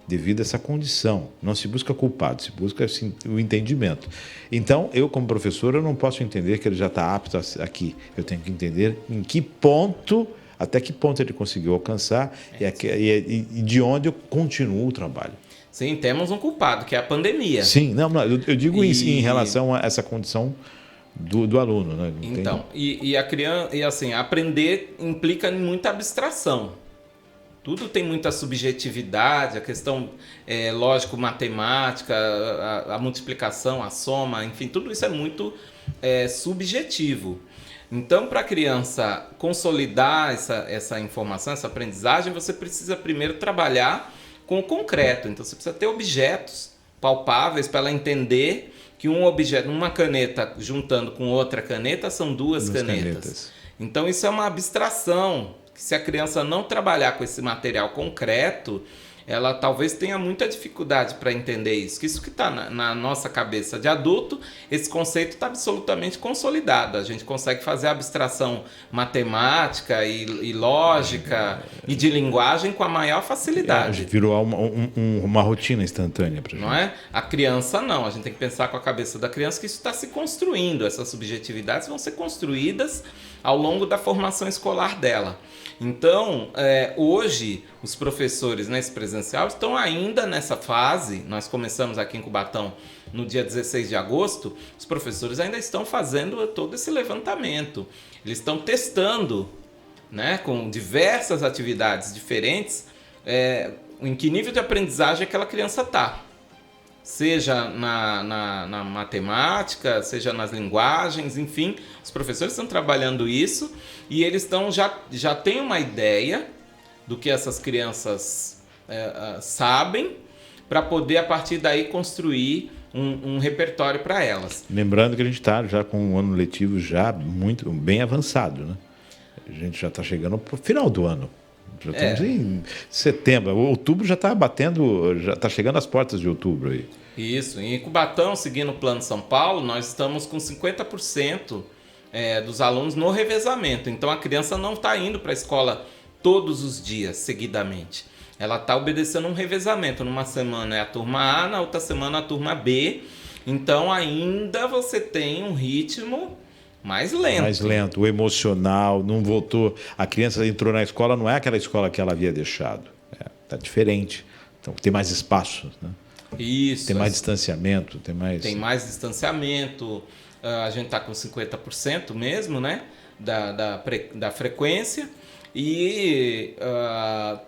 devido a essa condição. Não se busca culpado, se busca assim, o entendimento. Então, eu como professor, eu não posso entender que ele já está apto aqui. Eu tenho que entender em que ponto, até que ponto ele conseguiu alcançar e de onde eu continuo o trabalho. Sim, temos um culpado, que é a pandemia. Sim, não, eu digo em relação a essa condição do aluno. Né? Então, a criança, e assim, aprender implica em muita abstração. Tudo tem muita subjetividade, a questão lógico-matemática, a multiplicação, a soma, enfim, tudo isso é muito subjetivo. Então, para a criança consolidar essa informação, essa aprendizagem, você precisa primeiro trabalhar com o concreto. Então, você precisa ter objetos palpáveis para ela entender que um objeto, uma caneta juntando com outra caneta, são duas canetas. Então, isso é uma abstração, que se a criança não trabalhar com esse material concreto, ela talvez tenha muita dificuldade para entender isso. Que isso que está na nossa cabeça de adulto, esse conceito está absolutamente consolidado. A gente consegue fazer a abstração matemática e lógica e de linguagem com a maior facilidade. Virou uma rotina instantânea para a gente. Não é? A criança não. A gente tem que pensar com a cabeça da criança que isso está se construindo. Essas subjetividades vão ser construídas ao longo da formação escolar dela. Então, hoje, os professores nesse presencial estão ainda nessa fase. Nós começamos aqui em Cubatão no dia 16 de agosto. Os professores ainda estão fazendo todo esse levantamento. Eles estão testando, né, com diversas atividades diferentes, em que nível de aprendizagem aquela criança está. Seja na matemática, seja nas linguagens, enfim, os professores estão trabalhando isso e eles já têm uma ideia do que essas crianças sabem para poder, a partir daí, construir um repertório para elas. Lembrando que a gente está já com um ano letivo já muito bem avançado, né? A gente já está chegando para o final do ano. Já estamos em setembro. Outubro já está batendo, já está chegando às portas de outubro aí. Isso. Em Cubatão, seguindo o Plano São Paulo, nós estamos com 50% dos alunos no revezamento. Então a criança não está indo para a escola todos os dias, seguidamente. Ela está obedecendo um revezamento. Numa semana é a turma A, na outra semana a turma B. Então ainda você tem um ritmo mais lento. O emocional, não voltou. A criança entrou na escola, não é aquela escola que ela havia deixado. Está diferente. Então tem mais espaço, né? Isso. Tem mais distanciamento. Tem mais distanciamento. A gente está com 50% mesmo, né? Da frequência. E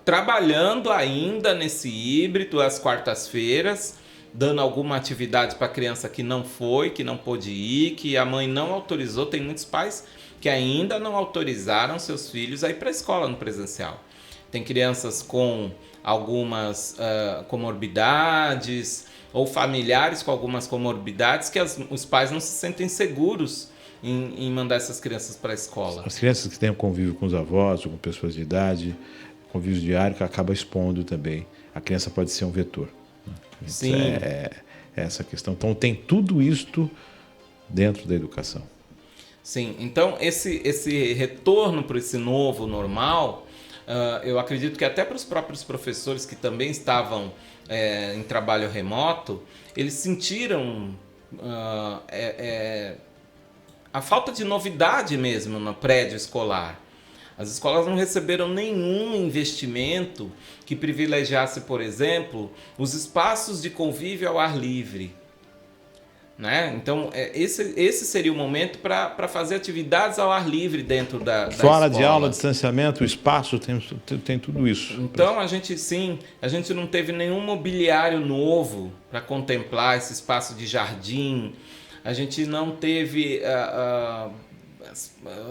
trabalhando ainda nesse híbrido às quartas-feiras, dando alguma atividade para a criança que não foi, que não pôde ir, que a mãe não autorizou. Tem muitos pais que ainda não autorizaram seus filhos a ir para a escola no presencial. Tem crianças com algumas comorbidades ou familiares com algumas comorbidades que os pais não se sentem seguros em mandar essas crianças para a escola. As crianças que têm convívio com os avós ou com pessoas de idade, convívio diário, que acaba expondo também. A criança pode ser um vetor. Sim. Essa questão. Então tem tudo isto dentro da educação. Sim, então esse retorno para esse novo normal, eu acredito que até para os próprios professores que também estavam em trabalho remoto, eles sentiram a falta de novidade mesmo no prédio escolar. As escolas não receberam nenhum investimento que privilegiasse, por exemplo, os espaços de convívio ao ar livre. né? Então, esse seria o momento para fazer atividades ao ar livre dentro da Fora escola. de aula, distanciamento, o espaço, tem tudo isso. Então, a gente não teve nenhum mobiliário novo para contemplar esse espaço de jardim. A gente não teve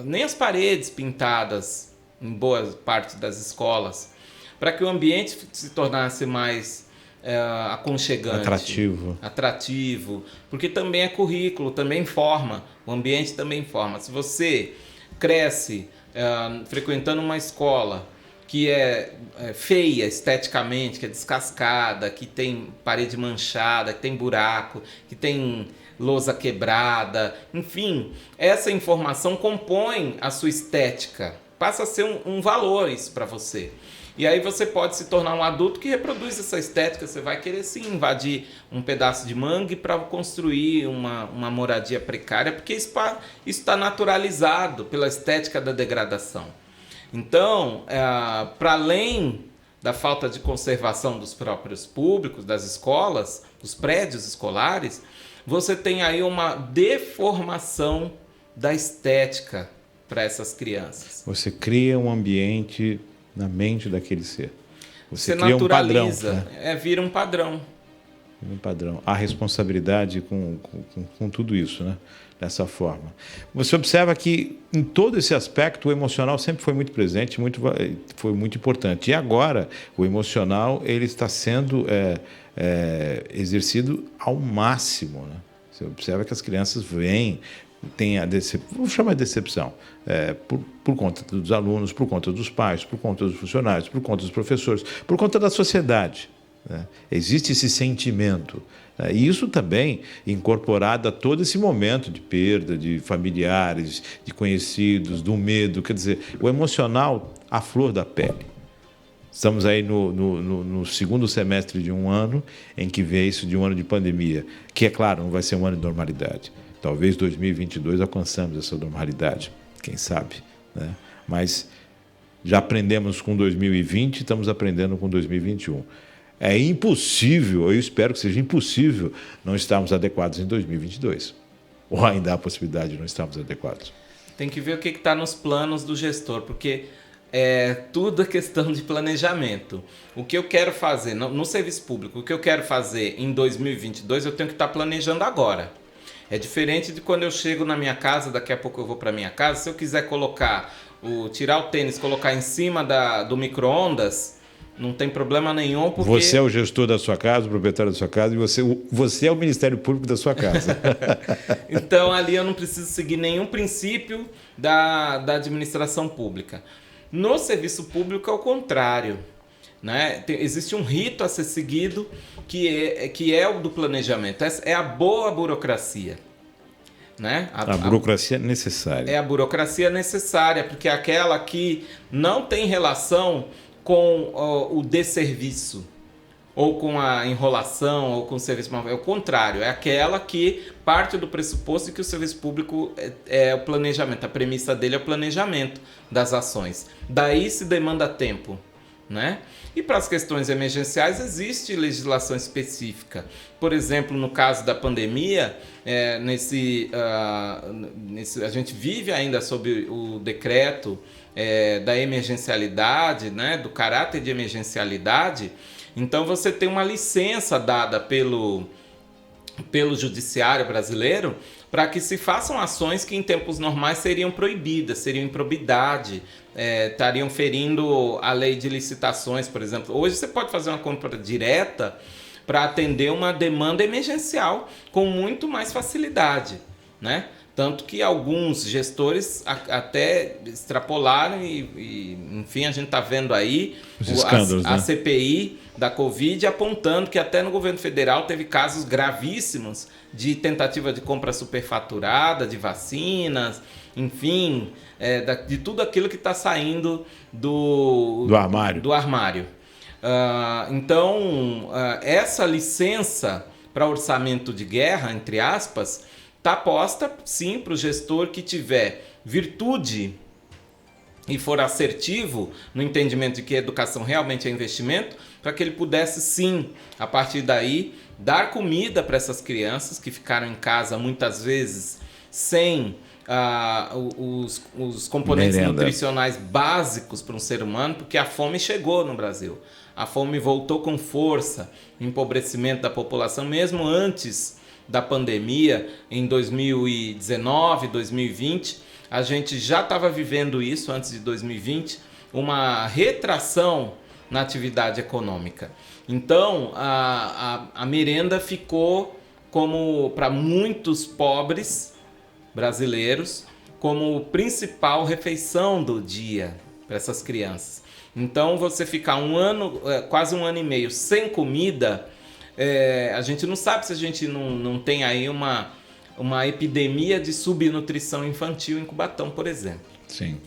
nem as paredes pintadas em boa parte das escolas, para que o ambiente se tornasse mais aconchegante, atrativo, porque também é currículo, também forma, o ambiente também forma. Se você cresce frequentando uma escola que é feia esteticamente, que é descascada, que tem parede manchada, que tem buraco, que tem lousa quebrada, enfim, essa informação compõe a sua estética, passa a ser um valor isso para você. E aí você pode se tornar um adulto que reproduz essa estética, você vai querer sim invadir um pedaço de mangue para construir uma moradia precária, porque isso está naturalizado pela estética da degradação. Então, para além da falta de conservação dos próprios públicos, das escolas, dos prédios escolares, você tem aí uma deformação da estética para essas crianças. Você cria um ambiente na mente daquele ser. Você cria naturaliza, um padrão, né? Vira um padrão. Um padrão. Há responsabilidade com tudo isso, né? Dessa forma. Você observa que em todo esse aspecto o emocional sempre foi muito presente, foi muito importante. E agora o emocional ele está sendo exercido ao máximo, né? Você observa que as crianças têm a decepção, vou chamar de decepção, por conta dos alunos, por conta dos pais, por conta dos funcionários, por conta dos professores, por conta da sociedade. Né? Existe esse sentimento. E isso também incorporado a todo esse momento de perda de familiares, de conhecidos, do medo. Quer dizer, o emocional à flor da pele. Estamos aí no segundo semestre de um ano em que vê isso de um ano de pandemia, que, é claro, não vai ser um ano de normalidade. Talvez 2022 alcançamos essa normalidade, quem sabe. Né? Mas já aprendemos com 2020, estamos aprendendo com 2021. É impossível, eu espero que seja impossível, não estarmos adequados em 2022. Ou ainda há a possibilidade de não estarmos adequados. Tem que ver o que está nos planos do gestor, porque tudo é questão de planejamento. O que eu quero fazer no serviço público, o que eu quero fazer em 2022, eu tenho que estar planejando agora. É diferente de quando eu chego na minha casa, daqui a pouco eu vou para minha casa, se eu quiser tirar o tênis, colocar em cima do micro-ondas, não tem problema nenhum, porque... Você é o gestor da sua casa, o proprietário da sua casa, e você é o Ministério Público da sua casa. Então, ali eu não preciso seguir nenhum princípio da administração pública. No serviço público é o contrário. Né? Existe um rito a ser seguido que é o do planejamento. É a boa burocracia. Né? A burocracia necessária. É a burocracia necessária, porque é aquela que não tem relação com o desserviço, ou com a enrolação, ou com o serviço mal. É o contrário, é aquela que parte do pressuposto de que o serviço público é o planejamento, a premissa dele é o planejamento das ações. Daí se demanda tempo. Né? E para as questões emergenciais existe legislação específica. Por exemplo, no caso da pandemia, a gente vive ainda sob o decreto da emergencialidade, né? Do caráter de emergencialidade. Então você tem uma licença dada pelo judiciário brasileiro para que se façam ações que em tempos normais seriam proibidas, seriam improbidade, estariam ferindo a lei de licitações, por exemplo. Hoje você pode fazer uma compra direta para atender uma demanda emergencial com muito mais facilidade, né? Tanto que alguns gestores até extrapolaram e enfim, a gente está vendo aí a CPI da Covid apontando que até no governo federal teve casos gravíssimos de tentativa de compra superfaturada, de vacinas, enfim, de tudo aquilo que está saindo do armário. Então, essa licença para orçamento de guerra, entre aspas, está posta, sim, para o gestor que tiver virtude e for assertivo no entendimento de que a educação realmente é investimento, para que ele pudesse sim, a partir daí, dar comida para essas crianças que ficaram em casa muitas vezes sem os componentes nutricionais básicos para um ser humano, porque a fome chegou no Brasil. A fome voltou com força, o empobrecimento da população, mesmo antes da pandemia, em 2019, 2020, a gente já estava vivendo isso antes de 2020, uma retração na atividade econômica. Então, a merenda ficou como, para muitos pobres brasileiros, como principal refeição do dia para essas crianças. Então, você ficar quase um ano e meio sem comida, a gente não sabe se a gente não tem aí uma epidemia de subnutrição infantil em Cubatão, por exemplo. Sim,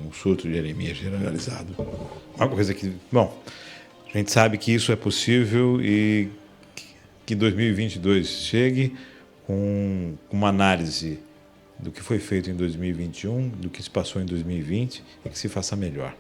um surto de anemia generalizado. Uma coisa que, bom, a gente sabe que isso é possível e que 2022 chegue com uma análise do que foi feito em 2021, do que se passou em 2020 e que se faça melhor.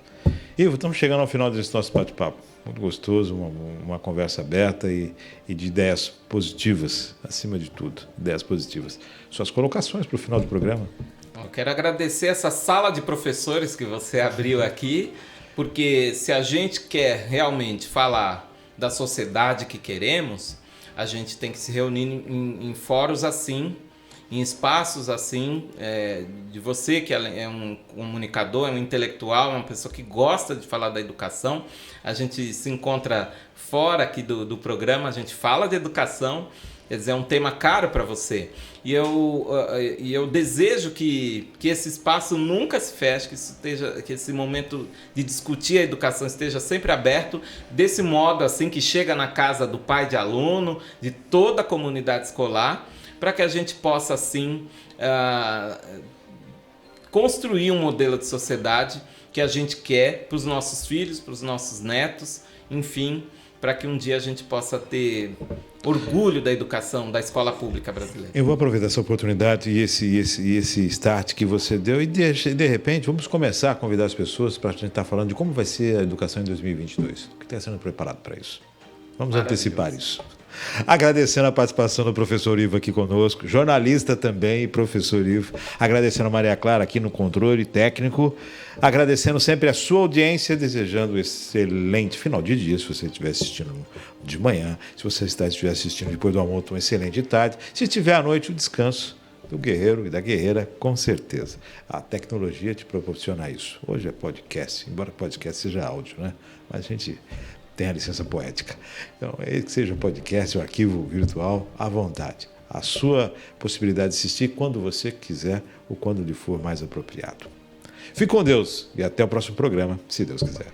Ivo, estamos chegando ao final desse nosso bate-papo. Muito gostoso, uma conversa aberta e de ideias positivas, acima de tudo, ideias positivas. Suas colocações para o final do programa? Eu quero agradecer essa sala de professores que você abriu aqui, porque se a gente quer realmente falar da sociedade que queremos, a gente tem que se reunir em fóruns assim, em espaços assim, de você que é um comunicador, é um intelectual, é uma pessoa que gosta de falar da educação. A gente se encontra fora aqui do programa, a gente fala de educação, quer dizer, é um tema caro para você. E eu desejo que esse espaço nunca se feche, que esse momento de discutir a educação esteja sempre aberto, desse modo assim que chega na casa do pai de aluno, de toda a comunidade escolar, para que a gente possa, assim, construir um modelo de sociedade que a gente quer para os nossos filhos, para os nossos netos, enfim, para que um dia a gente possa ter orgulho da educação, da escola pública brasileira. Eu vou aproveitar essa oportunidade e esse start que você deu e, de repente, vamos começar a convidar as pessoas para a gente estar falando de como vai ser a educação em 2022, o que está sendo preparado para isso. Vamos antecipar isso. Agradecendo a participação do professor Ivo aqui conosco, jornalista também, professor Ivo. Agradecendo a Maria Clara aqui no controle técnico. Agradecendo sempre a sua audiência, desejando um excelente final de dia, se você estiver assistindo de manhã. Se você estiver assistindo depois do almoço, uma excelente tarde. Se estiver à noite, o descanso do guerreiro e da guerreira, com certeza. A tecnologia te proporciona isso. Hoje é podcast, embora podcast seja áudio, né? Mas a gente tem a licença poética. Então, que seja podcast, o arquivo virtual, à vontade. A sua possibilidade de assistir quando você quiser ou quando lhe for mais apropriado. Fique com Deus e até o próximo programa, se Deus quiser.